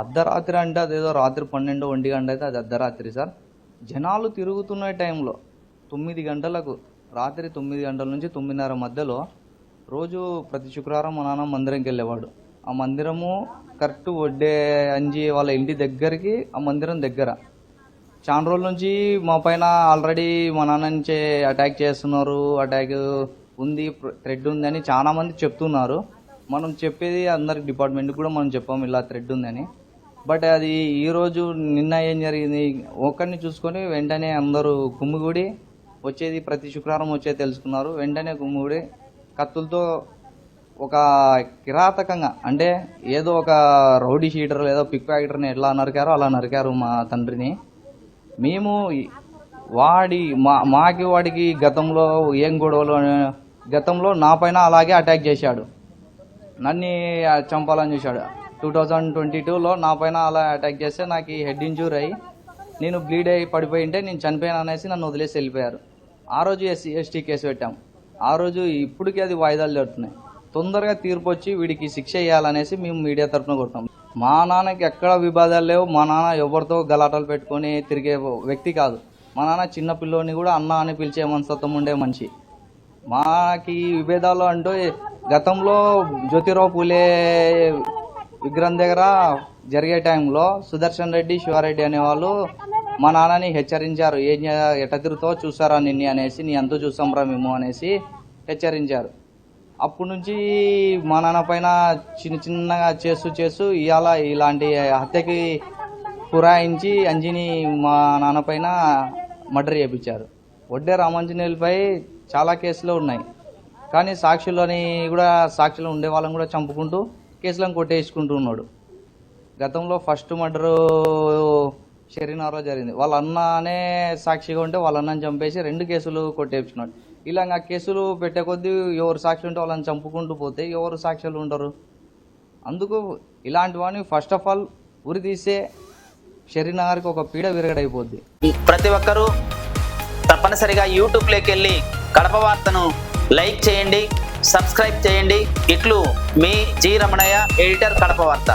అర్ధరాత్రి అంటే అదేదో రాత్రి 12 1 గంట అయితే అది అర్ధరాత్రి సార్. జనాలు తిరుగుతున్న టైంలో 9 గంటలకు, రాత్రి 9 గంటల నుంచి 9:30 మధ్యలో రోజు ప్రతి శుక్రవారం మా నాన్న మందిరంకి వెళ్ళేవాడు. ఆ మందిరము కరెక్ట్ వడ్డే అంజి వాళ్ళ ఇంటి దగ్గరికి ఆ మందిరం దగ్గర. చాలా రోజుల నుంచి మా పైన ఆల్రెడీ మా నాన్న నుంచే అటాక్ చేస్తున్నారు, అటాక్ ఉంది, థ్రెడ్ ఉంది అని చాలా మంది చెప్తున్నారు. మనం చెప్పేది అందరికి డిపార్ట్మెంట్కి కూడా మనం చెప్పాము ఇలా థ్రెడ్ ఉందని. బట్ అది ఈరోజు నిన్న ఏం జరిగింది, ఒకరిని చూసుకొని వెంటనే అందరూ గుమ్మిగూడి వచ్చేది ప్రతి శుక్రవారం వచ్చేది తెలుసుకున్నారు. వెంటనే గుమ్మిగూడి కత్తులతో ఒక కిరాతకంగా, అంటే ఏదో ఒక రౌడీ షీటర్ ఏదో పిక్ ప్యాకెటర్ని ఎట్లా నరికారో అలా నరికారు మా తండ్రిని. మేము వాడికి గతంలో ఏం గొడవలు, గతంలో నా పైన అలాగే అటాక్ చేశాడు, నన్ను చంపాలని చూశాడు. 2022లో నా పైన అలా అటాక్ చేస్తే నాకు హెడ్ ఇంజూర్ అయ్యి నేను బ్లీడ్ అయ్యి పడిపోయి ఉంటే నేను చనిపోయాను అనేసి నన్ను వదిలేసి వెళ్ళిపోయారు. ఆ రోజు SC/ST కేసు పెట్టాం. ఆ రోజు ఇప్పటికీ అది వాయిదాలు జరుగుతున్నాయి. తొందరగా తీర్పు వచ్చి వీడికి శిక్ష వేయాలనేసి మేము మీడియా తరఫున కొడతాం. మా నాన్నకి ఎక్కడ వివాదాలు లేవు. మా నాన్న ఎవరితో గలాటాలు పెట్టుకొని తిరిగే వ్యక్తి కాదు. మా నాన్న చిన్న పిల్లోని కూడా అన్న అని పిలిచే మనస్తత్వం ఉండే మనిషి. మాకి విభేదాలు అంటూ గతంలో జ్యోతిరావు పూలే విగ్రహం దగ్గర జరిగే టైంలో సుదర్శన్ రెడ్డి, శివారెడ్డి అనేవాళ్ళు మా నాన్నని హెచ్చరించారు. ఎట్ట తిరుగుతావో చూసారా నిన్ను అనేసి, నీ అంతా చూసాంరా మేము అనేసి హెచ్చరించారు. అప్పటి నుంచి మా నాన్న పైన చిన్నగా చేస్తూ ఇవాళ ఇలాంటి హత్యకి పురాయించి అంజిని మా నాన్న పైన మర్డర్ చేయించారు. వడ్డే రామాంజనేయులపై చాలా కేసులు ఉన్నాయి, కానీ సాక్షులు ఉండే వాళ్ళని కూడా చంపుకుంటూ కేసులను కొట్టేసుకుంటూ ఉన్నాడు. గతంలో ఫస్ట్ మర్డరు షరీనార్లో జరిగింది. వాళ్ళ అన్ననే సాక్షిగా ఉంటే వాళ్ళ అన్నని చంపేసి 2 కేసులు కొట్టేసుకున్నాడు. ఇలా కేసులు పెట్టే కొద్దీ ఎవరు సాక్షి ఉంటే వాళ్ళని చంపుకుంటూ పోతే ఎవరు సాక్షులు ఉంటారు? అందుకు ఇలాంటి వాడిని ఫస్ట్ ఆఫ్ ఆల్ ఉరి తీసే షరీనార్కి ఒక పీడ విరగడైపోద్ది. ప్రతి ఒక్కరూ తప్పనిసరిగా యూట్యూబ్లోకి వెళ్ళి కడప వార్తను లైక్ చేయండి, సబ్స్క్రైబ్ చేయండి. ఇట్లు మీ జి రమణయ్య, ఎడిటర్, కడప వార్త.